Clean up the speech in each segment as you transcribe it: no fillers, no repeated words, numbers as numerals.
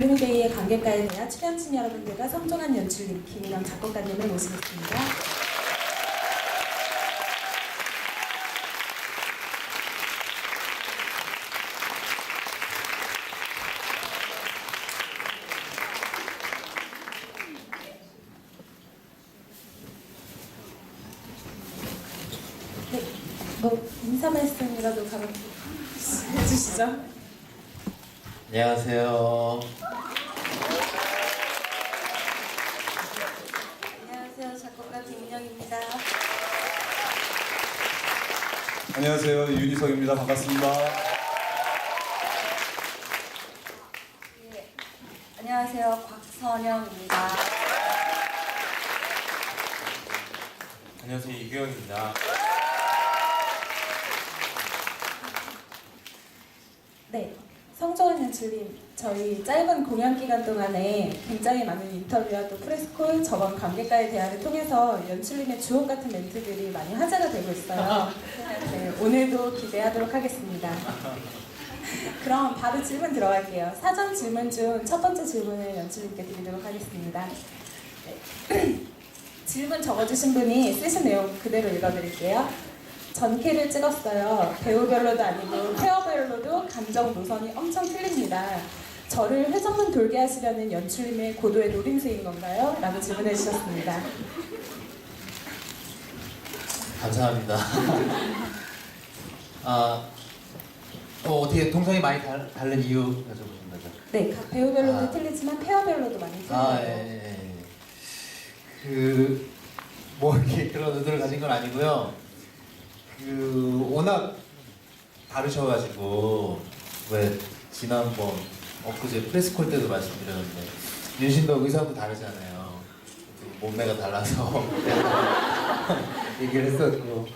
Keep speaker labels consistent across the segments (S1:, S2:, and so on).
S1: 글루미데이의 관객과에 대한 출연진 여러분들과 성종한 연출님, 김인영 작곡가님을 모시겠습니다. 네, 인사 말씀이라도 바로 해주시죠.
S2: 안녕하세요.
S1: 안녕하세요, 작곡가 김인영입니다.
S3: 안녕하세요, 윤희석입니다. 반갑습니다.
S1: 예, 안녕하세요, 곽선영입니다.
S2: 안녕하세요. 이규영입니다.
S1: 네, 성종한 연출님, 저희 짧은 공연 기간 동안에 굉장히 많은 인터뷰와 또 프레스콜, 저번 관객과의 대화를 통해서 연출님의 주옥 같은 멘트들이 많이 화제가 되고 있어요. 네, 오늘도 기대하도록 하겠습니다. 그럼 바로 질문 들어갈게요. 사전 질문 중 첫 번째 질문을 연출님께 드리도록 하겠습니다. 네. 질문 적어주신 분이 쓰신 내용 그대로 읽어드릴게요. 전캐를 찍었어요. 배우별로도 아니고 페어별로도 감정 노선이 엄청 틀립니다. 저를 회전문 돌게 하시려는 연출님의 고도의 노림수인 건가요? 라고 질문해 주셨습니다.
S2: 감사합니다. 어떻게 동선이 많이 다른 이유 여쭤보신 거죠?
S1: 네, 각 배우별로도 틀리지만 페어별로도 많이 틀려요.
S2: 예. 뭐 이렇게 그런 의도를 가진 건 아니고요. 워낙 다르셔가지고, 왜, 지난번, 엊그제 프레스콜 때도 말씀드렸는데, 윤신도 의상도 다르잖아요. 몸매가 달라서. 얘기를 했었고,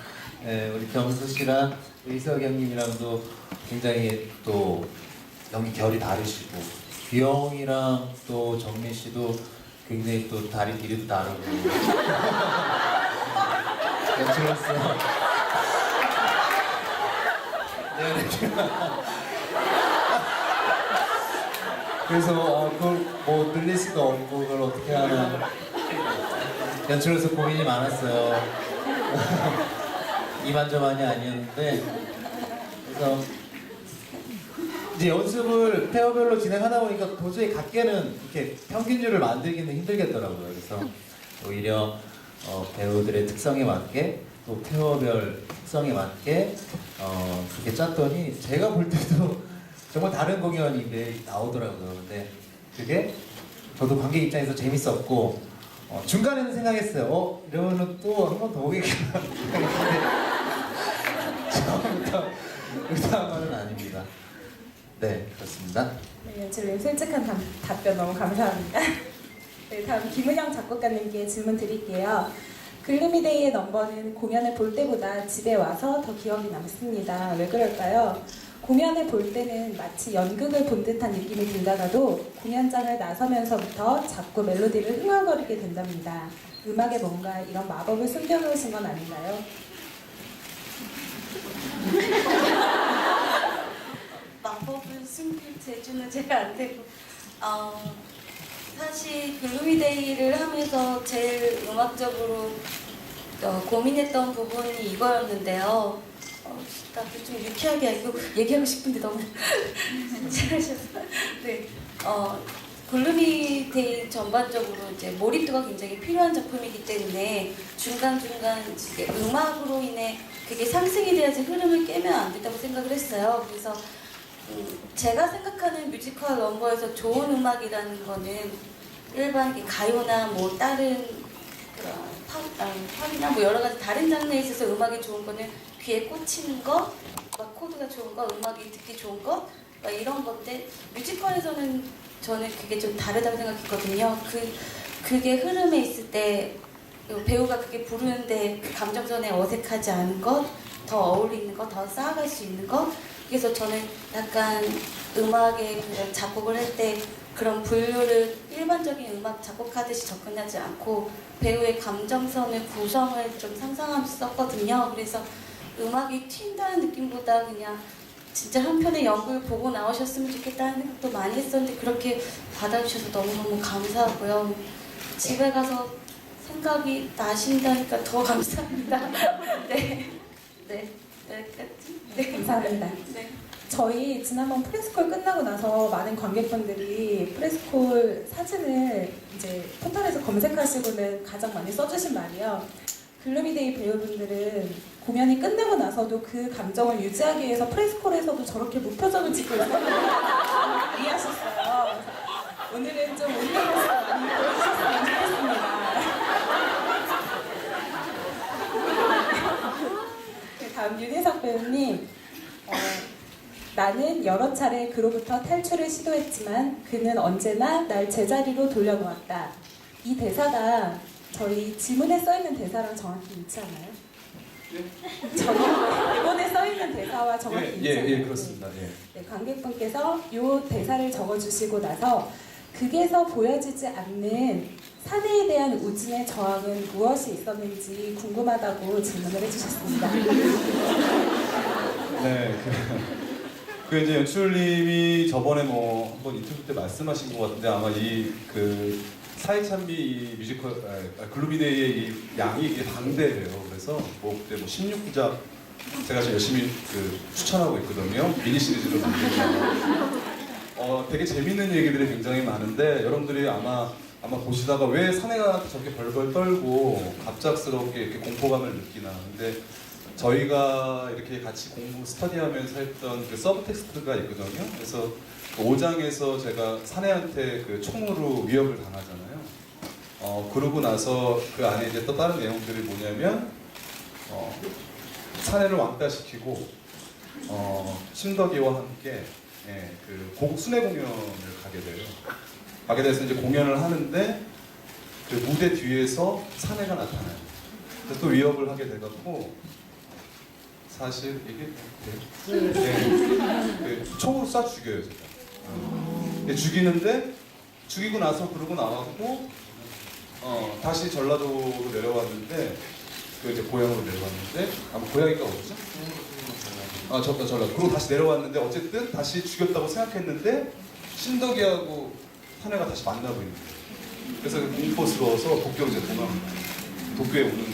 S2: 예, 우리 경수 씨랑 의석 형님이랑도 굉장히 또 연기 결이 다르시고, 규영이랑 또 정민 씨도 굉장히 또 다리 길이도 다르고. 연출했어. 그래서 그걸 뭐 늘릴 수도 없고 그걸 어떻게 하나 연출에서 고민이 많았어요. 이만저만이 아니었는데 그래서 이제 연습을 페어별로 진행하다 보니까 도저히 각계는 이렇게 평균율을 만들기는 힘들겠더라고요. 그래서 오히려 배우들의 특성에 맞게 또 페어별 특성에 맞게 그렇게 짰더니 제가 볼 때도 정말 다른 공연이 매일 나오더라고요. 근데 그게 저도 관객 입장에서 재밌었고 중간에는 생각했어요. 이러면은 또 한 번 더 오겠구나 생각했는데 처음부터 의도한 건 아닙니다. 네, 그렇습니다.
S1: 네, 연출님 솔직한 답변 너무 감사합니다. 네, 다음 김은영 작곡가님께 질문 드릴게요. 글루미데이의 넘버는 공연을 볼 때보다 집에 와서 더 기억이 남습니다. 왜 그럴까요? 공연을 볼 때는 마치 연극을 본 듯한 느낌이 들다가도 공연장을 나서면서부터 자꾸 멜로디를 흥얼거리게 된답니다. 음악에 뭔가 이런 마법을 숨겨놓으신 건 아닌가요?
S4: 마법을 숨길 재주는 제가 안 되고 사실 글루미데이를 하면서 제일 음악적으로 고민했던 부분이 이거였는데요. 나도 좀 유쾌하게 얘기하고 싶은데 너무 잘하셨어요. 네, 글루미데이 전반적으로 이제 몰입도가 굉장히 필요한 작품이기 때문에 중간중간 이제 음악으로 인해 그게 상승이 돼야지 흐름을 깨면 안 된다고 생각을 했어요. 그래서 제가 생각하는 뮤지컬 넘버에서 좋은 음악이라는 거는 일반 가요나 뭐 다른 팝이나 뭐 여러 가지 다른 장르에 있어서 음악이 좋은 거는 귀에 꽂히는 거, 막 코드가 좋은 거, 음악이 듣기 좋은 거, 막 이런 건데 뮤지컬에서는 저는 그게 좀 다르다고 생각했거든요. 그게 흐름에 있을 때 배우가 그게 부르는데 그 감정선에 어색하지 않은 것, 더 어울리는 것, 더 쌓아갈 수 있는 것. 그래서 저는 약간 음악의 그런 작곡을 할 때 그런 분류를 일반적인 음악 작곡하듯이 접근하지 않고 배우의 감정선을 구성을 좀 상상하면서 썼거든요. 그래서 음악이 튄다는 느낌보다 그냥 진짜 한 편의 연극을 보고 나오셨으면 좋겠다는 생각도 많이 했었는데 그렇게 받아주셔서 너무너무 감사하고요. 집에 가서 생각이 나신다니까 더 감사합니다. 네. 네. 여기까지. 네.
S1: 감사합니다.
S4: 네.
S1: 저희 지난번 프레스콜 끝나고 나서 많은 관객분들이 프레스콜 사진을 이제 포털에서 검색하시고는 가장 많이 써주신 말이요. 글루미데이 배우분들은 공연이 끝나고 나서도 그 감정을 유지하기 위해서 프레스콜에서도 저렇게 무표정을 짓고 있었다고 많이 하셨어요. 오늘은 좀 웃는 모습 많이 보여주셨으면 좋겠습니다. 다음 윤희석 배우님. 나는 여러 차례 그로부터 탈출을 시도했지만 그는 언제나 날 제자리로 돌려놓았다. 이 대사가 저희 지문에 써있는 대사랑 정확히 일치하나요?
S3: 네.
S1: 저희 대본에 써있는 대사와 정확히 일치하나요?
S3: 예, 그렇습니다. 예.
S1: 네, 관객분께서 이 대사를 적어주시고 나서 극에서 보여지지 않는 사내에 대한 우진의 저항은 무엇이 있었는지 궁금하다고 질문을 해주셨습니다.
S3: 네. 그 이제 연출님이 저번에 뭐 한번 인터뷰 때 말씀하신 것 같은데 아마 이 그 사이찬비 이 뮤지컬 글루미데이의 이 양이 이게 방대해요. 그래서 뭐 그때 뭐 16부작 제가 지금 열심히 그 추천하고 있거든요. 미니 시리즈로 만들고 되게 재밌는 얘기들이 굉장히 많은데 여러분들이 아마 보시다가 왜 사내가 저렇게 벌벌 떨고 갑작스럽게 이렇게 공포감을 느끼나. 근데 저희가 이렇게 같이 공부 스터디하면서 했던 그 서브텍스트가 있거든요. 그래서 그 5장에서 제가 사내한테 그 총으로 위협을 당하잖아요. 그러고 나서 그 안에 이제 또 다른 내용들이 뭐냐면 사내를 왕따시키고 신덕이와 함께 그 고국 순회 공연을 가게 돼요. 가게 돼서 이제 공연을 하는데 그 무대 뒤에서 사내가 나타나요. 그래서 또 위협을 하게 돼갖고 사실 이게 그 총으로 쏴 죽여요 제가. 죽이는데 죽이고 나서 그러고 나왔고 다시 전라도로 내려왔는데 그 이제 고향으로 내려왔는데 아마 고향이가 어디죠? 전라도. 그리고 다시 내려왔는데 어쨌든 다시 죽였다고 생각했는데 신덕이하고 사내가 다시 만나고 있는 거예요. 그래서 공포스러워서 도쿄로 이제 도쿄에 오는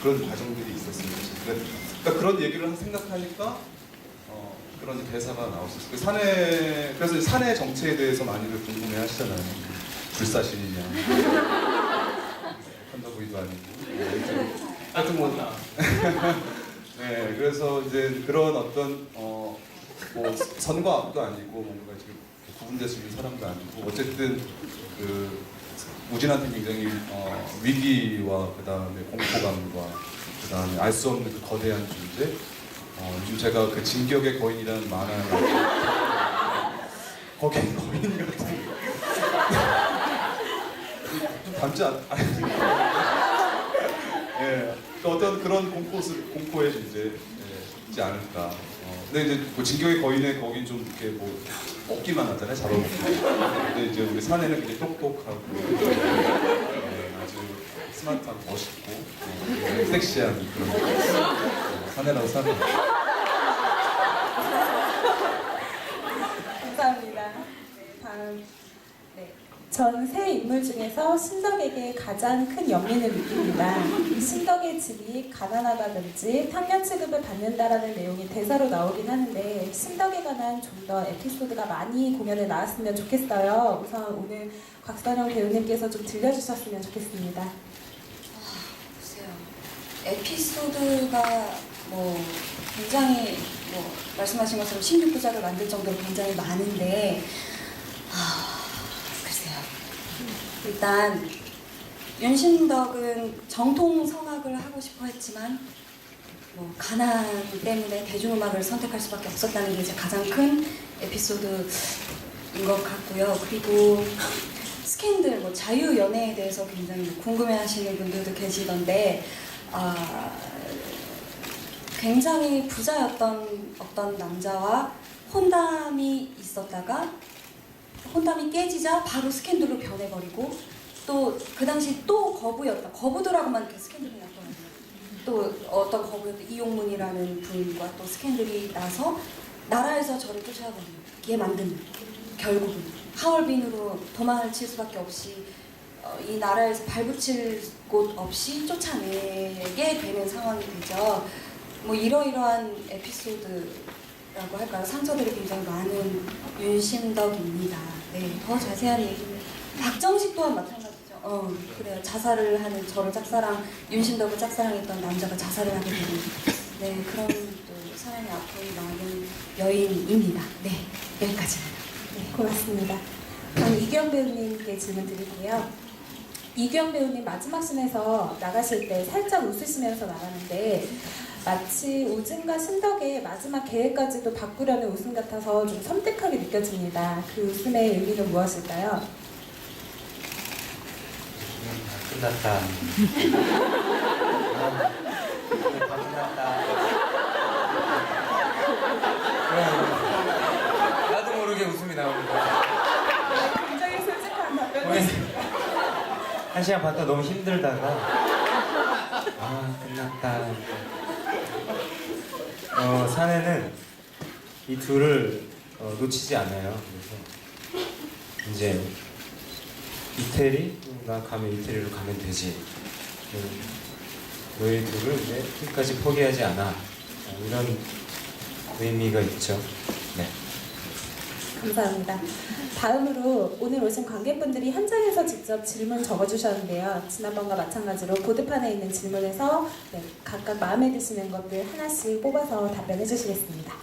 S3: 그런 과정들이 있었습니다. 그러니까 그런 얘기를 생각하니까 그런 대사가 나왔었어요. 그래서 사내 정체에 대해서 많이들 궁금해하시잖아요. 불사신이냐, 컨더보이도 아니고. 하여튼 뭐. 네, 그래서 이제 그런 어떤 뭐 선과 악도 아니고 뭔가 지금 구분될 수 있는 사람도 아니고 어쨌든 그 우진한테 굉장히 위기와 그 다음에 공포감과 그 다음에 알 수 없는 그 거대한 존재. 요즘 제가 그 진격의 거인이라는 만화를 거기에 거인 같은 좀 닮지 예, 어떤 그런 공포의 존재 있지 않을까. 근데 이제 뭐 진격의 거인의 거긴 좀 이렇게 뭐 먹기만 하잖아요, 잡아먹기. 근데 이제 우리 사내는 굉장히 똑똑하고 아주 스마트하고 멋있고 섹시한 그런 사내라고 생각합니다.
S1: 감사합니다. 다음. 네. 전 세 인물 중에서 신덕에게 가장 큰 연민을 느낍니다. 신덕의 집이 가난하다든지 탕면 취급을 받는다라는 내용이 대사로 나오긴 하는데 신덕에 관한 좀 더 에피소드가 많이 공연에 나왔으면 좋겠어요. 우선 오늘 곽선영 배우님께서 좀 들려주셨으면 좋겠습니다.
S5: 글쎄요. 에피소드가 뭐 굉장히 뭐 말씀하신 것처럼 16부작을 만들 정도로 굉장히 많은데 글쎄요. 일단 윤신덕은 정통 성악을 하고 싶어 했지만 뭐 가난 때문에 대중음악을 선택할 수밖에 없었다는 게 이제 가장 큰 에피소드인 것 같고요. 그리고 스캔들, 뭐 자유 연애에 대해서 굉장히 궁금해하시는 분들도 계시던데 굉장히 부자였던 어떤 남자와 혼담이 있었다가 혼담이 깨지자 바로 스캔들로 변해버리고 또 그 당시 또 거부더라고만 이렇게 스캔들이 났더라고요. 또 어떤 거부였던 이용문이라는 분과 또 스캔들이 나서 나라에서 저를 쫓아가거든요. 얘 만든 결국은 하얼빈으로 도망을 칠 수밖에 없이 이 나라에서 발붙일 곳 없이 쫓아내게 되는 상황이 되죠. 뭐 이러이러한 에피소드라고 할까요? 상처들이 굉장히 많은 윤심덕입니다. 네, 더 자세한 얘기는 박정식 또한 마찬가지죠. 그래요. 자살을 하는 저를 짝사랑, 윤심덕을 짝사랑했던 남자가 자살을 하게 되는 네, 그런 또 사랑의 아픔이 많은 여인입니다. 네, 여기까지입니다.
S1: 네, 고맙습니다. 다음 이규영 배우님께 질문 드릴게요. 이규영 배우님 마지막 씬에서 나가실 때 살짝 웃으시면서 나가는데 마치 우진과 신덕의 마지막 계획까지도 바꾸려는 웃음 같아서 좀 섬뜩하게 느껴집니다. 그 웃음의 의미는 무엇일까요?
S6: 끝났다. 다 끝났다. 나도 모르게 웃음이 나옵니다.
S1: 굉장히 솔직한 답변.
S6: 오늘 1시간 반 동안 너무 힘들다가 끝났다. 사내는 이 둘을 놓치지 않아요. 그래서 이제 이태리가 가면 이태리로 가면 되지. 너희 둘을 이제 끝까지 포기하지 않아. 이런 의미가 있죠. 네.
S1: 감사합니다. 다음으로 오늘 오신 관객분들이 현장에서 직접 질문 적어주셨는데요. 지난번과 마찬가지로 보드판에 있는 질문에서 각각 마음에 드시는 것들 하나씩 뽑아서 답변해 주시겠습니다.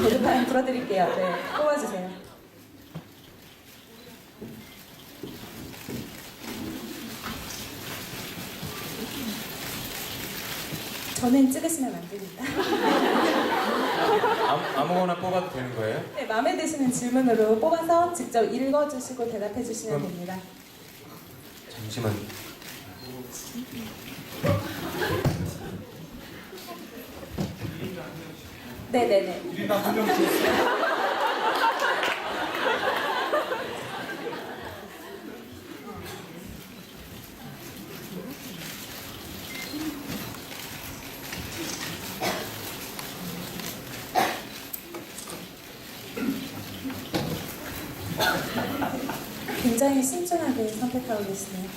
S1: 보드판 불어드릴게요. 네, 뽑아주세요. 저는 찍으시면 안 됩니다.
S6: 아무거나 뽑아도 되는 거예요?
S1: 네, 마음에 드시는 질문으로 뽑아서 직접 읽어주시고 대답해 주시면 됩니다.
S6: 잠시만.
S1: 네네네. 굉장히 신중하게 선택하고 계시네요.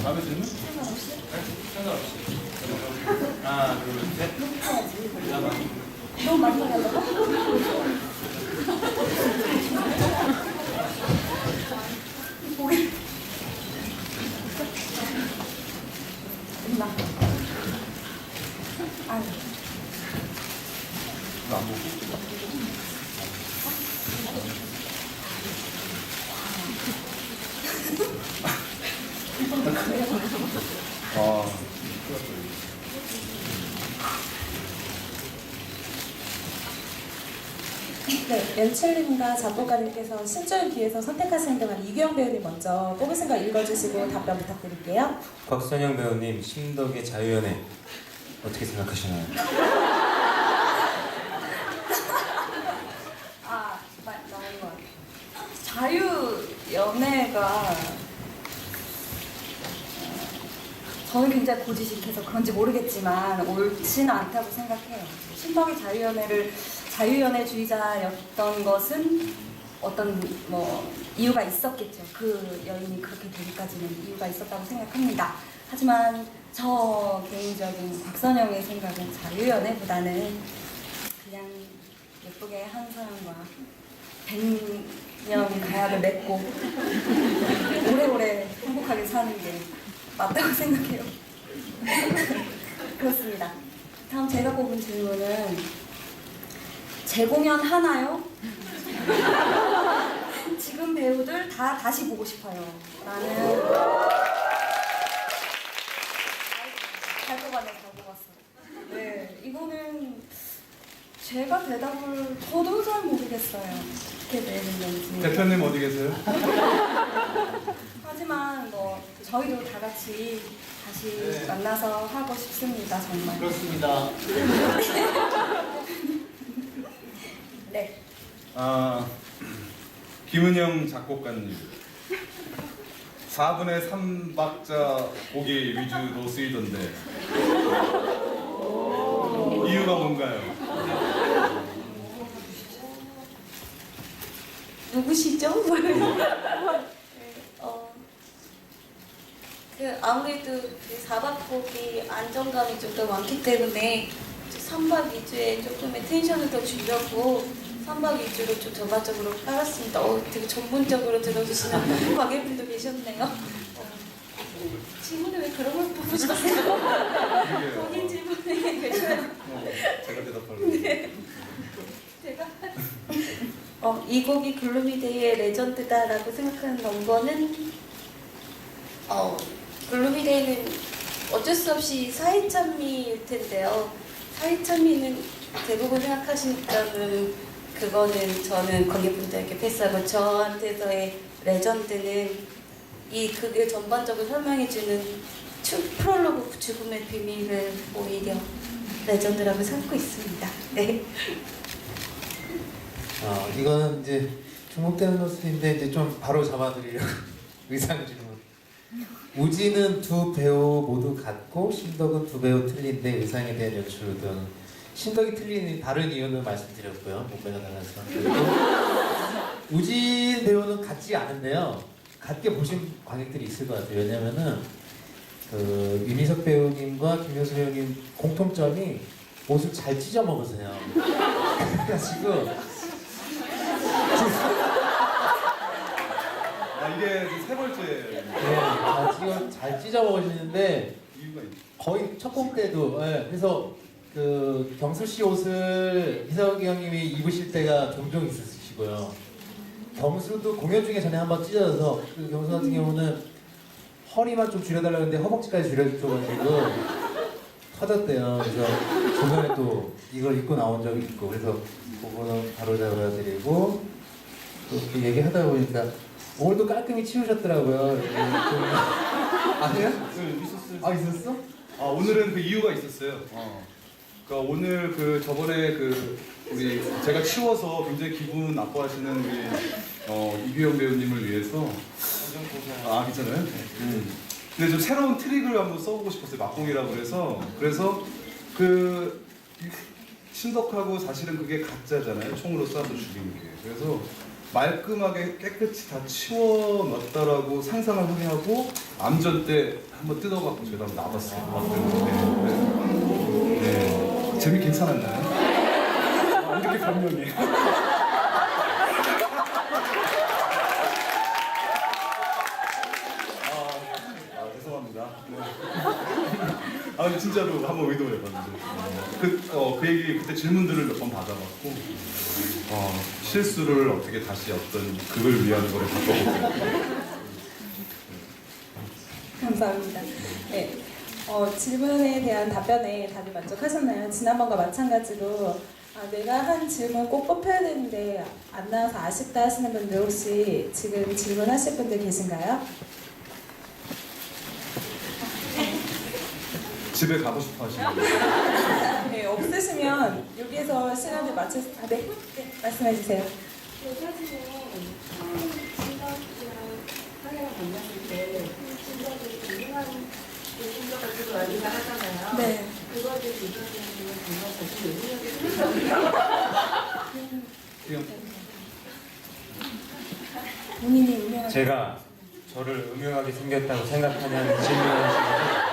S3: 마음에 들면?
S6: 하나, 둘, 셋.
S5: 너무 많이 나가다가? 아유.
S3: 안 보고.
S1: 네, 연출님과 작곡가님께서 신조를 기해서 선택하시는 동안 이규영 배우님 먼저 뽑으신 거 읽어주시고 답변 부탁드릴게요.
S6: 곽선영 배우님, 신덕의 자유연애 어떻게 생각하시나요?
S5: 나온 것 같아요. 자유연애가 저는 굉장히 고지식해서 그런지 모르겠지만 옳지는 않다고 생각해요. 신덕의 자유연애주의자였던 것은 어떤 이유가 있었겠죠. 그 여인이 그렇게 되기까지는 이유가 있었다고 생각합니다. 하지만 저 개인적인 곽선영의 생각은 자유연애보다는 그냥 예쁘게 한 사람과 100년 가약을 맺고 오래오래 행복하게 사는 게 맞다고 생각해요. 그렇습니다. 다음 제가 뽑은 질문은 재공연 하나요? 지금 배우들 다 다시 보고 싶어요. 나는 잘 뽑았어. 네, 이거는 제가 대답을 저도 잘 모르겠어요. 어떻게 되는 건지.
S3: 대표님 어디 계세요?
S5: 하지만 뭐 저희도 다 같이 다시 만나서 하고 싶습니다. 정말.
S2: 그렇습니다.
S5: 네.
S3: 김은영 작곡가님 4분의 3박자 곡이 위주로 쓰이던데 이유가 뭔가요?
S4: 누구시죠? 아무래도 그 4박곡이 안정감이 좀 더 많기 때문에 3박 2주에 조금의 텐션을 더 주려고 3박 2주로 좀 전반적으로 깔았습니다. 되게 전문적으로 들어주시는 관객분도 계셨네요. 질문을 왜 그런 걸 뽑으셨어요? 본인 질문에 계셔요.
S3: 제가 대답하려고.
S4: 제가 이 곡이 글루미데이의 레전드다라고 생각하는 넘버는 글루미데이는 어쩔 수 없이 사이찬미일 텐데요. 사이찬미는 대부분 생각하시니까는 그거는 저는 관객분들에게 패스하고 저한테서의 레전드는 이 극을 전반적으로 설명해주는 프롤로그 죽음의 비밀을 오히려 레전드라고 삼고 있습니다. 네.
S2: 이거는 이제 중복되는 노트인데 이제 좀 바로 잡아드리려고 의상 질문. 우지는 두 배우 모두 같고 신덕은 두 배우 틀린데 의상에 대한 연출 등 신덕이 틀린 다른 이유는 말씀드렸고요. 목매가 달라서. 그리고 우진 배우는 같지 않은데요. 같게 보신 관객들이 있을 것 같아요. 왜냐면은 그 윤희석 배우님과 김효수 배우님 공통점이 옷을 잘 찢어 먹으세요. 그래가지고
S3: 이게 세 번째
S2: 네, 잘 찢어 먹으시는데
S3: 이유가 있죠.
S2: 거의 첫 곡 때도 그래서 그 경수 씨 옷을 희석이 형님이 입으실 때가 종종 있으시고요. 경수도 공연 중에 전에 한번 찢어져서 그 경수 같은 경우는 허리만 좀 줄여달라고 했는데 허벅지까지 줄여줘가지고 터졌대요. 그래서 중간에 또 이걸 입고 나온 적이 있고 그래서 그거는 바로 잡아드리고 또 그 얘기하다 보니까 오늘도 깔끔히 치우셨더라고요. 아니요?
S3: 있었어요.
S2: 있었어?
S3: 오늘은 그 이유가 있었어요. 그러니까 오늘 그 저번에 우리 제가 치워서 굉장히 기분 나빠하시는 우리 이규영 배우님을 위해서 괜찮아요? 근데 좀 새로운 트릭을 한번 써보고 싶었어요. 막공이라고 그래서 그 신덕하고 사실은 그게 가짜잖아요. 총으로 쏴서 죽인 게. 그래서 말끔하게 깨끗이 다 치워 놨다라고 상상을 하게 하고 암전 때 한번 뜯어갖고 제가 한번 나봤어요. 네. 재미 괜찮았나요? 이렇게 변명해. 죄송합니다. 근데 진짜로 한번 의도를 해봤는데 그 얘기 그때 질문들을 몇 번 받아봤고 실수를 어떻게 다시 어떤 극을 위한 거를 바꿔보고
S1: 감사합니다. 네. 질문에 대한 답변에 다들 만족하셨나요? 지난번과 마찬가지로 내가 한 질문 꼭 뽑혀야 되는데 안 나와서 아쉽다 하시는 분들 혹시 지금 질문하실 분들 계신가요?
S3: 집에 가고 싶어 하시는 거예요?
S1: 네, 없으시면 여기에서 시간을 맞춰서 네, 말씀해 주세요.
S7: 그 사진에 신덕이랑 사례랑 만났을 때 신덕이 유명한 신덕 가지고 난리가 하잖아요.
S5: 네.
S7: 그거에 대해서 이전에는 정말 자신 의미하게
S5: 본인이 유명한.
S6: 제가 저를 음흉하게 생겼다고 생각하냐는 질문을 하시는데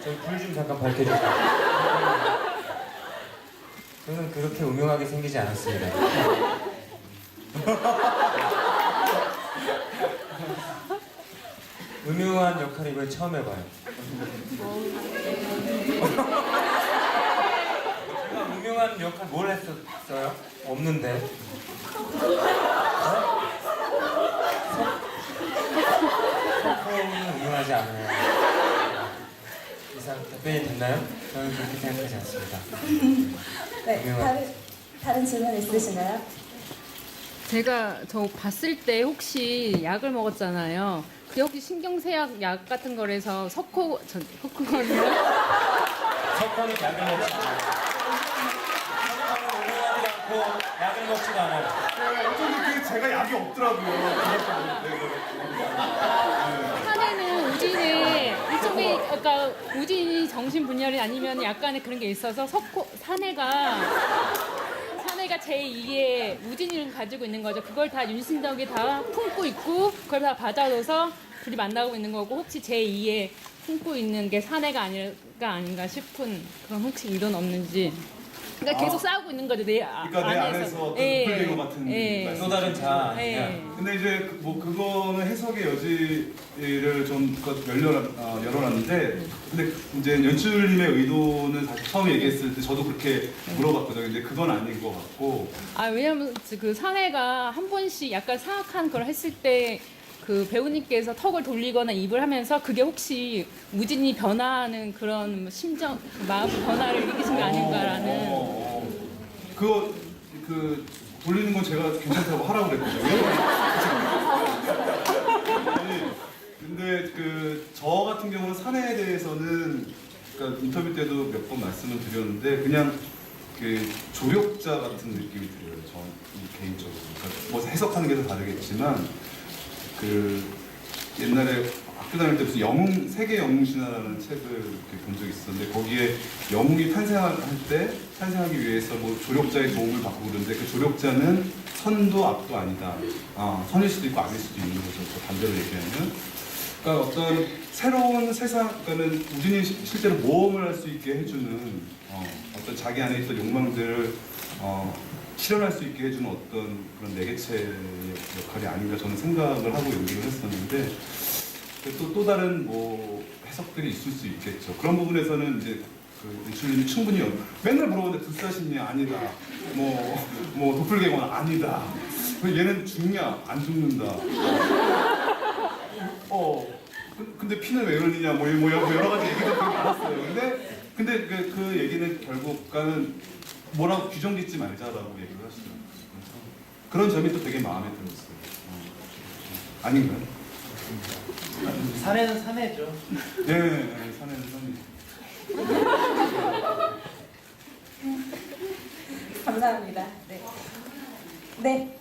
S6: 불 좀 잠깐 밝혀주세요. 저는 그렇게 음흉하게 생기지 않았습니다. 음흉한 역할 이번에 처음 해봐요. 제가 음흉한 역할 뭘 했었어요? 없는데. 석호는 음흉하지 않아요. 이상 답변이 됐나요? 저는 그렇게 생각하지 않습니다.
S1: 네,
S6: 유명한.
S1: 다른 질문 있으신가요?
S8: 제가 저 봤을 때 혹시 약을 먹었잖아요. 그게 혹시 신경쇠약 약 같은 거라서 석호건이요?
S6: 석호는 약을 먹지 않아요. 석호는 운동하지 않고 약을 먹지도 않아요.
S3: 어쩐지 제가 약이 없더라고요.
S8: 산에는 우진의 일종의 그러니까 우진이 정신분열이 아니면 약간의 그런 게 있어서 사내가 제2의 우진이를 가지고 있는 거죠. 그걸 다 윤신덕이 다 품고 있고 그걸 다 받아줘서 둘이 만나고 있는 거고 혹시 제2의 품고 있는 게 사내가 아닌가 싶은 그런 혹시 이론 없는지. 그러니까 계속 싸우고 있는 거죠.
S3: 그러니까 내 안에서 어떤 도플갱어 같은 말씀.
S6: 또 다른 자 아니냐.
S8: 네.
S3: 근데 이제 뭐 그거는 해석의 여지를 좀 열어놨는데, 근데 이제 연출님의 의도는 사실 처음에 얘기했을 때 저도 그렇게 물어봤거든요. 근데 그건 아닌 것 같고.
S8: 왜냐면 그 사내가 한 번씩 약간 사악한 걸 했을 때 그 배우님께서 턱을 돌리거나 입을 하면서 그게 혹시 우진이 변화하는 그런 심정, 마음 변화를 일으키신 게 아닌가라는.
S3: 그거 돌리는 건 제가 괜찮다고 하라고 그랬거든요. 아니, 근데 저 같은 경우는 사내에 대해서는 그러니까 인터뷰 때도 몇 번 말씀을 드렸는데 그냥 그 조력자 같은 느낌이 들어요. 저 개인적으로. 그러니까 뭐 해석하는 게 더 다르겠지만 옛날에 학교 다닐 때 무슨 세계 영웅신화라는 책을 이렇게 본 적이 있었는데 거기에 영웅이 탄생하기 위해서 뭐 조력자의 도움을 받고 그러는데 그 조력자는 선도 악도 아니다. 선일 수도 있고 악일 수도 있는 거죠. 그 반대로 얘기하면. 그러니까 어떤 새로운 세상, 그러니까는 우진이 실제로 모험을 할 수 있게 해주는 어떤 자기 안에 있던 욕망들을 실현할 수 있게 해주는 어떤 그런 내개체의 역할이 아닌가 저는 생각을 하고 연기를 했었는데 또 다른 뭐 해석들이 있을 수 있겠죠. 그런 부분에서는 이제 연출님이 충분히 맨날 물어보는데 불사신이 아니다. 뭐 도플갱어는 아니다. 얘는 죽냐 안 죽는다. 근데 피는 왜 흘리냐 뭐 여러 가지 얘기가 되게 많았어요. 근데 그 얘기는 결국은 뭐라고 규정 짓지 말자라고 얘기를 하시더라고요. 그런 점이 또 되게 마음에 들었어요. 아닌가요?
S2: 사내는 사내죠.
S3: 네, 사내는 사내.
S1: 감사합니다. 네. 네.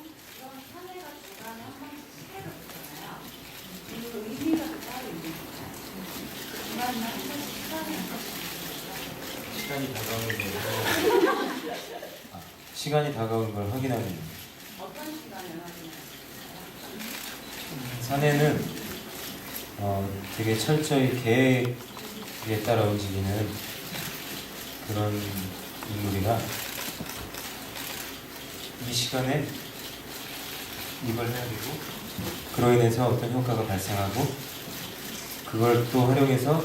S6: 시간이 다가오는 걸 확인하는.
S7: 어떤 시간을 확인해요?
S6: 사내는 되게 철저히 계획에 따라 움직이는 그런 인물이라 이 시간에 이걸 해야 되고 그로 인해서 어떤 효과가 발생하고 그걸 또 활용해서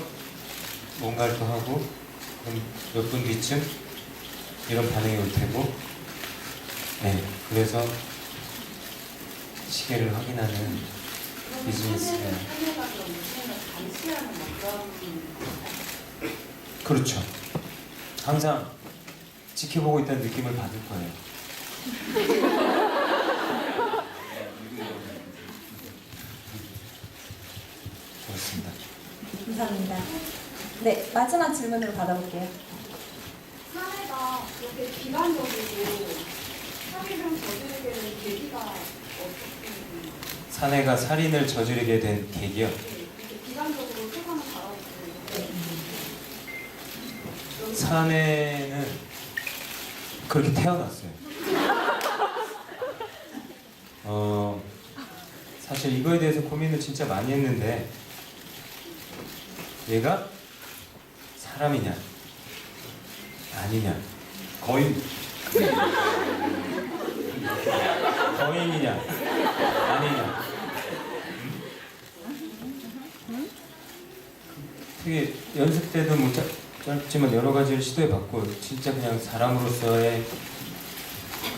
S6: 뭔가를 또 하고 몇 분 뒤쯤 이런 반응이 올 테고 그래서 시계를 확인하는 비즈니스가 그렇죠. 항상 지켜보고 있다는 느낌을 받을 거예요. 그렇습니다.
S1: 감사합니다. 네, 마지막 질문으로 받아볼게요.
S7: 사내가 이렇게 비관적이고 살인을 저지르게 된 계기가 어떻게 되나요?
S6: 사내가 살인을 저지르게 된 계기요.
S7: 이렇게 비관적으로 세상을 바라보고
S6: 사내는 그렇게 태어났어요. 사실 이거에 대해서 고민을 진짜 많이 했는데 얘가 사람이냐 아니냐 거인이냐 아니냐 되게 연습 때도 뭐 짧지만 여러 가지를 시도해봤고 진짜 그냥 사람으로서의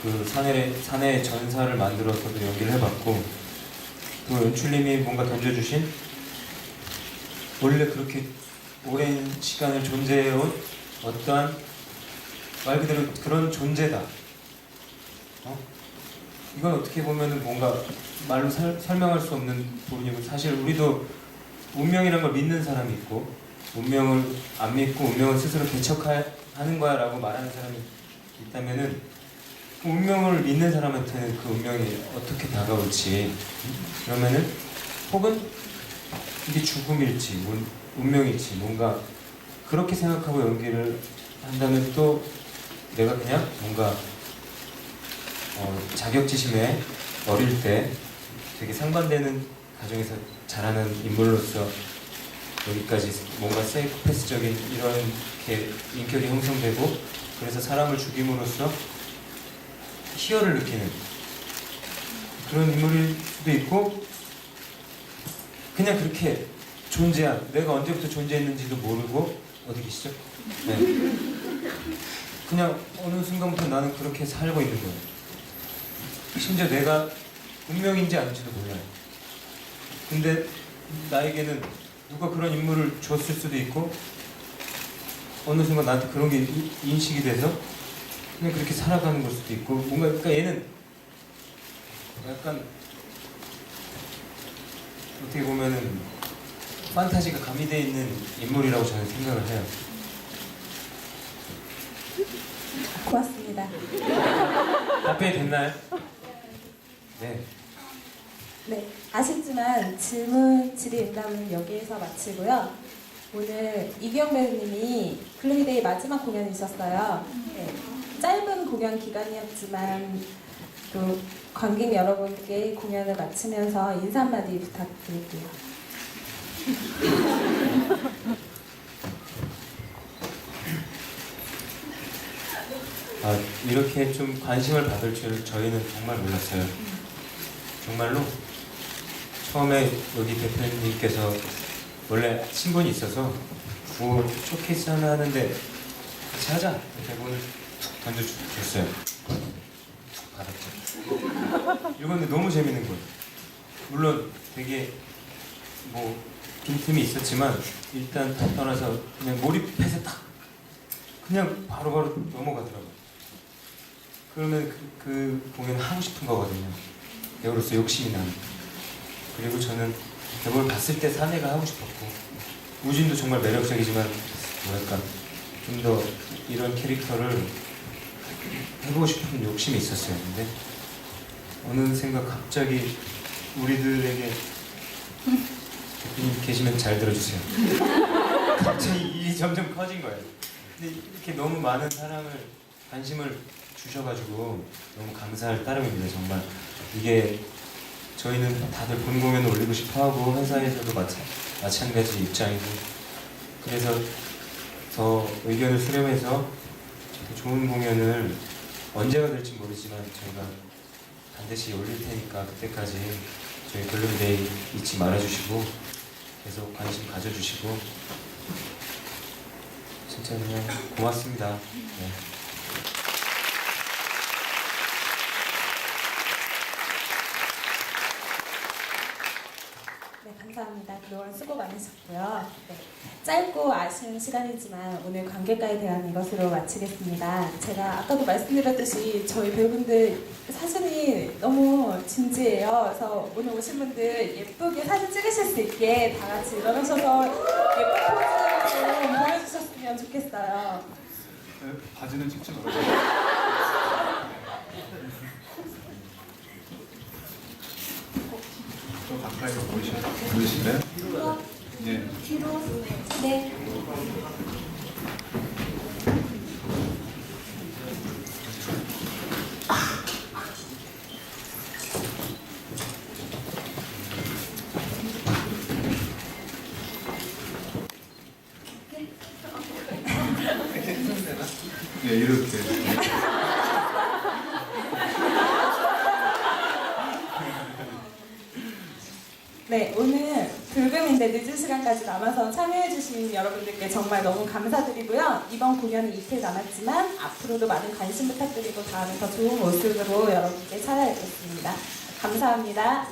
S6: 그 사내의 전사를 만들어서도 연기를 해봤고 또 연출님이 뭔가 던져주신 원래 그렇게 오랜 시간을 존재해온 어떠한 말 그대로 그런 존재다 이건 어떻게 보면은 뭔가 말로 설명할 수 없는 부분이고, 사실 우리도 운명이란 걸 믿는 사람이 있고 운명을 안 믿고 운명을 스스로 개척하는 거야 라고 말하는 사람이 있다면은, 그 운명을 믿는 사람한테는 그 운명이 어떻게 다가올지, 그러면은 혹은 이게 죽음일지 운명일지 뭔가 그렇게 생각하고 연기를 한다면, 또 내가 그냥 뭔가 자격지심에 어릴 때 되게 상반되는 가정에서 자라는 인물로서 여기까지 뭔가 사이코패스적인 이렇게 인격이 형성되고, 그래서 사람을 죽임으로써 희열을 느끼는 그런 인물일 수도 있고, 그냥 그렇게 존재한, 내가 언제부터 존재했는지도 모르고, 어디 계시죠? 네. 그냥 어느 순간부터 나는 그렇게 살고 있는 거예요. 심지어 내가 운명인지 아닌지도 몰라요. 근데 나에게는 누가 그런 인물을 줬을 수도 있고, 어느 순간 나한테 그런 게 인식이 돼서 그냥 그렇게 살아가는 걸 수도 있고, 뭔가 그러니까 얘는 약간 어떻게 보면은 판타지가 가미되어 있는 인물이라고 저는 생각을 해요.
S1: 고맙습니다.
S6: 답변이 됐나요? 네.
S1: 네, 아쉽지만 질의응답은 여기에서 마치고요. 오늘 이기영 배우님이 글루미데이 마지막 공연이셨어요. 네, 짧은 공연 기간이었지만 또 관객 여러분께 공연을 마치면서 인사 한마디 부탁드릴게요.
S6: 이렇게 좀 관심을 받을 줄 저희는 정말 몰랐어요. 정말로 처음에 여기 대표님께서 원래 신분이 있어서 뭐 쇼케이스 하나 하는데 같이 하자 대본을 툭 던져줬어요. 툭 받았죠. 이건데 너무 재밌는 거예요. 물론 되게 뭐 빈틈이 있었지만 일단 다 떠나서 그냥 몰입해서 딱 그냥 바로바로 넘어가더라고요. 그러면 그 공연을 하고 싶은 거거든요. 배우로서 욕심이 나는. 그리고 저는 대본을 봤을 때 사내가 하고 싶었고, 우진도 정말 매력적이지만 뭐랄까 좀 더 이런 캐릭터를 해보고 싶은 욕심이 있었어요. 근데 어느샌가 갑자기 우리들에게 대표님 계시면 잘 들어주세요. 갑자기 일이 점점 커진 거예요. 근데 이렇게 너무 많은 사랑을, 관심을 주셔가지고 너무 감사할 따름입니다. 정말 이게 저희는 다들 본 공연을 올리고 싶어하고 회사에서도 마찬가지 입장이고, 그래서 더 의견을 수렴해서 더 좋은 공연을 언제가 될지 모르지만 저희가 반드시 올릴 테니까 그때까지 저희 글루미데이 잊지 말아주시고 계속 관심 가져주시고 진짜 그냥 고맙습니다. 네.
S1: 네, 감사합니다. 그동안 수고 많으셨고요. 네, 짧고 아쉬운 시간이지만 오늘 관객과에 대한 이것으로 마치겠습니다. 제가 아까도 말씀드렸듯이 저희 배우분들 사진이 너무 진지해요. 그래서 오늘 오신 분들 예쁘게 사진 찍으실 수 있게 다 같이 일어나셔서 예쁜 포즈 좀 보여주셨으면 좋겠어요.
S3: 바지는 찍지 말아요. 좀 가까이서 보이실래요? 네.
S5: 네.
S3: 네, 이렇게.
S1: 네, 오늘 불금인데 늦은 시간까지 남아서 참여해주신 여러분들께 정말 너무 감사드리고요. 이번 공연은 이틀 남았지만 앞으로도 많은 관심 부탁드리고 다음에 더 좋은 모습으로 여러분께 찾아뵙겠습니다. 감사합니다.